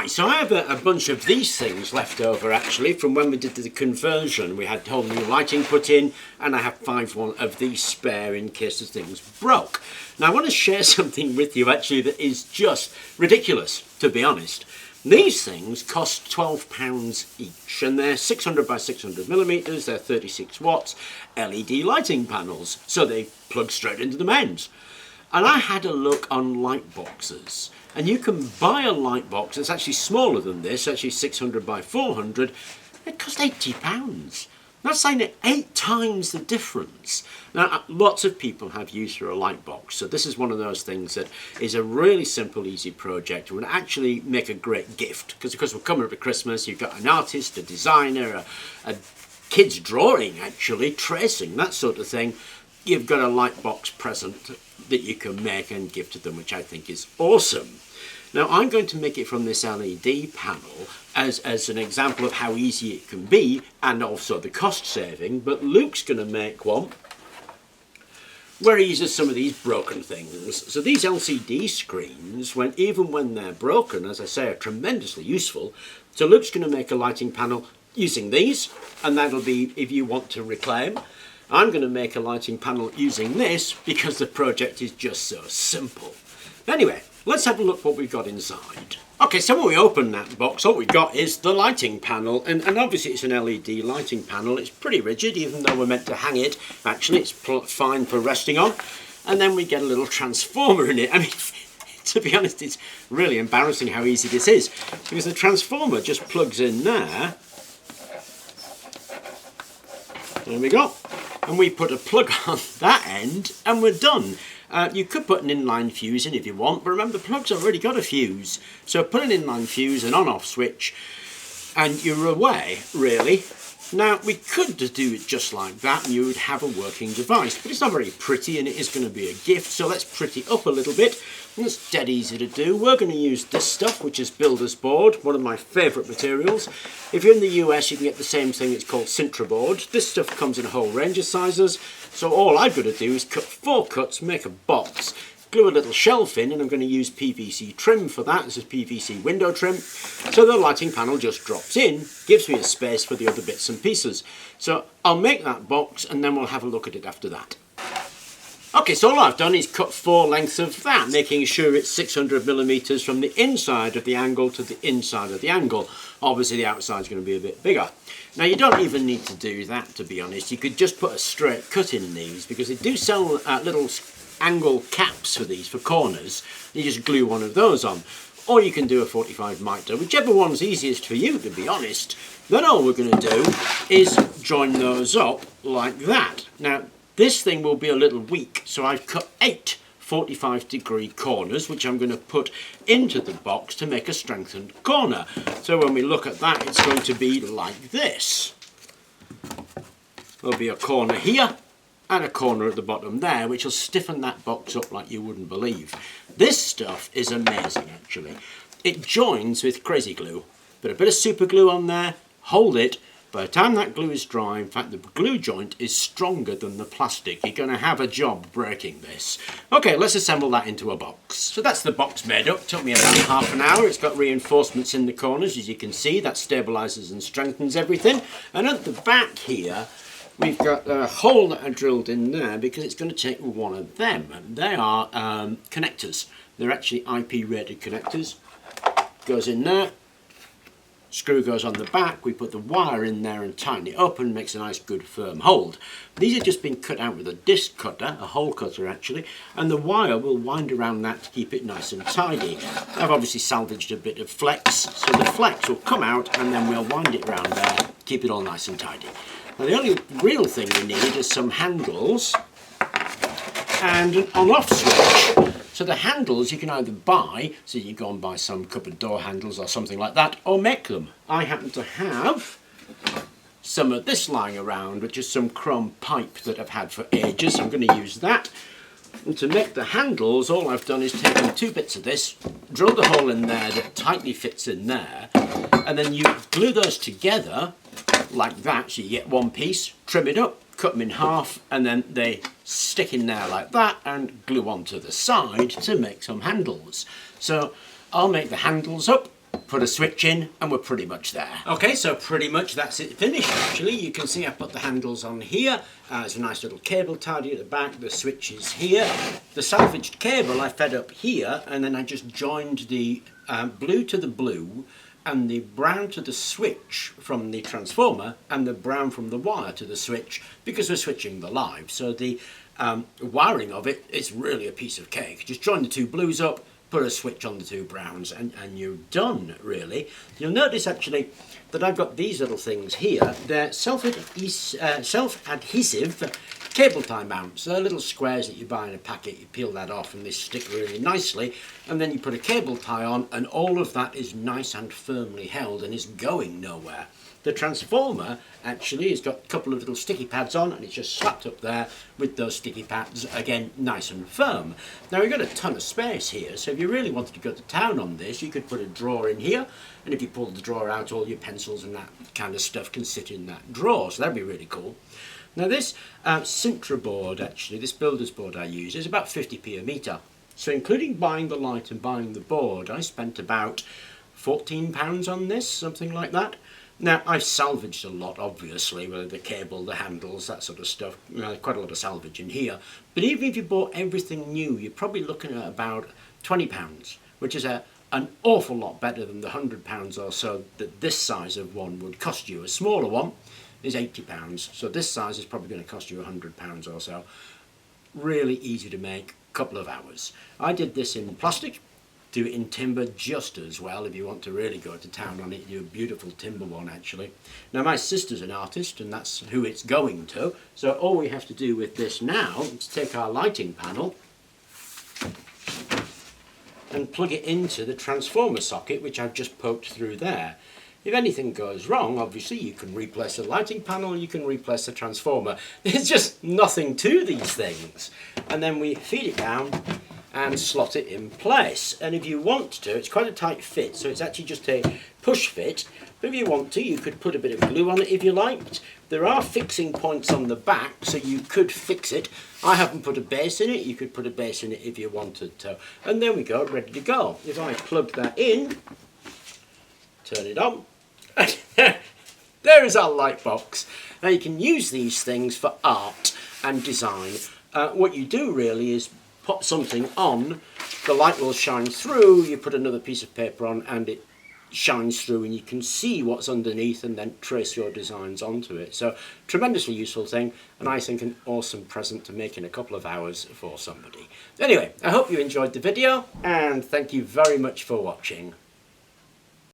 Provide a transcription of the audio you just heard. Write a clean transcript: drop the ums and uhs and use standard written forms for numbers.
Right, so I have a bunch of these things left over actually from when we did the conversion. We had whole new lighting put in, and I have 5 of these spare in case the things broke. Now I want to share something with you actually that is just ridiculous, to be honest. These things cost £12 each, and they're 600 by 600 millimeters, they're 36 watts LED lighting panels, so they plug straight into the mains. And I had a look on light boxes, and you can buy a light box that's actually smaller than this, actually 600 by 400. It costs £80. That's saying it 8 times the difference. Now, lots of people have use for a light box, so this is one of those things that is a really simple, easy project. It would actually make a great gift, because we're coming up to Christmas. You've got an artist, a designer, a kid's drawing, actually, tracing, that sort of thing. You've got a light box present that you can make and give to them, which I think is awesome. Now I'm going to make it from this LED panel as an example of how easy it can be, and also the cost saving, but Luke's going to make one where he uses some of these broken things. So these LCD screens, even when they're broken, as I say, are tremendously useful. So Luke's going to make a lighting panel using these, and that'll be if you want to reclaim. I'm going to make a lighting panel using this because the project is just so simple. Anyway, let's have a look what we've got inside. Okay, so when we open that box, all we've got is the lighting panel, and obviously it's an LED lighting panel. It's pretty rigid, even though we're meant to hang it. Actually, it's fine for resting on. And then we get a little transformer in it. I mean, to be honest, it's really embarrassing how easy this is, because the transformer just plugs in there. There we go. And we put a plug on that end, and we're done. You could put an inline fuse in if you want, but remember the plug's already got a fuse. So put an inline fuse, an on-off switch, and you're away, really. Now, we could do it just like that, and you would have a working device, but it's not very pretty, and it is going to be a gift, so let's pretty up a little bit. And it's dead easy to do. We're going to use this stuff, which is builder's board, one of my favourite materials. If you're in the US, you can get the same thing. It's called Sintra board. This stuff comes in a whole range of sizes, so all I've got to do is cut 4 cuts, make a box, glue a little shelf in, and I'm going to use PVC trim for that. This is PVC window trim. So the lighting panel just drops in, gives me a space for the other bits and pieces. So I'll make that box, and then we'll have a look at it after that. Okay, so all I've done is cut 4 lengths of that, making sure it's 600 millimeters from the inside of the angle to the inside of the angle. Obviously the outside's going to be a bit bigger. Now you don't even need to do that, to be honest. You could just put a straight cut in these, because they do sell little angle caps for these, for corners. You just glue one of those on. Or you can do a 45 miter, whichever one's easiest for you, to be honest. Then all we're going to do is join those up like that. Now, this thing will be a little weak, so I've cut 8 45-degree corners, which I'm going to put into the box to make a strengthened corner. So when we look at that, it's going to be like this. There'll be a corner here, and a corner at the bottom there, which will stiffen that box up like you wouldn't believe. This stuff is amazing, actually. It joins with crazy glue. Put a bit of super glue on there, hold it. By the time that glue is dry, in fact the glue joint is stronger than the plastic. You're going to have a job breaking this. Okay, let's assemble that into a box. So that's the box made up. Took me about half an hour. It's got reinforcements in the corners, as you can see. That stabilises and strengthens everything. And at the back here, we've got a hole that I drilled in there because it's going to take one of them. They are connectors. They're actually IP rated connectors. Goes in there. Screw goes on the back, we put the wire in there and tighten it up, and makes a nice good firm hold. These have just been cut out with a disc cutter, a hole cutter actually, and the wire will wind around that to keep it nice and tidy. I've obviously salvaged a bit of flex, so the flex will come out and then we'll wind it around there, keep it all nice and tidy. Now the only real thing we need is some handles and an on-off switch. So the handles you can either buy, so you go and buy some cupboard door handles or something like that, or make them. I happen to have some of this lying around, which is some chrome pipe that I've had for ages. I'm going to use that. And to make the handles, all I've done is taken 2 bits of this, drilled a hole in there that tightly fits in there, and then you glue those together like that, so you get one piece, trim it up, cut them in half, and then they stick in there like that and glue onto the side to make some handles. So I'll make the handles up, put a switch in, and we're pretty much there. Okay, so pretty much that's it finished actually. You can see I put the handles on here. There's a nice little cable tidy at the back, the switch is here. The salvaged cable I fed up here, and then I just joined the blue to the blue and the brown to the switch from the transformer and the brown from the wire to the switch, because we're switching the live. So the wiring of it is really a piece of cake. Just join the two blues up, put a switch on the two browns, and you're done, really. You'll notice actually that I've got these little things here. They're self-adhesive cable tie mounts. They're little squares that you buy in a packet. You peel that off and they stick really nicely, and then you put a cable tie on, and all of that is nice and firmly held and is going nowhere. The transformer actually has got a couple of little sticky pads on, and it's just slapped up there with those sticky pads, again nice and firm. Now we've got a ton of space here, so if you really wanted to go to town on this, you could put a drawer in here, and if you pull the drawer out, all your pencils and that kind of stuff can sit in that drawer, so that'd be really cool. Now this Sintra board, actually, this builder's board I use, is about 50p a metre. So including buying the light and buying the board, I spent about £14 on this, something like that. Now, I've salvaged a lot, obviously, with the cable, the handles, that sort of stuff. Quite a lot of salvage in here. But even if you bought everything new, you're probably looking at about £20, which is an awful lot better than the £100 or so that this size of one would cost you. A smaller one is £80, so this size is probably going to cost you £100 or so. Really easy to make, couple of hours. I did this in plastic. Do it in timber just as well. If you want to really go to town on it, do a beautiful timber one actually. Now my sister's an artist, and that's who it's going to. So all we have to do with this now is take our lighting panel and plug it into the transformer socket, which I've just poked through there. If anything goes wrong, obviously you can replace the lighting panel, you can replace the transformer. There's just nothing to these things. And then we feed it down and slot it in place. And if you want to, it's quite a tight fit, so it's actually just a push fit, but if you want to, you could put a bit of glue on it if you liked. There are fixing points on the back, so you could fix it. I haven't put a base in it. You could put a base in it if you wanted to. And there we go, ready to go. If I plug that in, turn it on, there is our light box. Now you can use these things for art and design. What you do really is put something on, the light will shine through, you put another piece of paper on and it shines through, and you can see what's underneath and then trace your designs onto it. So tremendously useful thing, and I think an awesome present to make in a couple of hours for somebody. Anyway, I hope you enjoyed the video, and thank you very much for watching.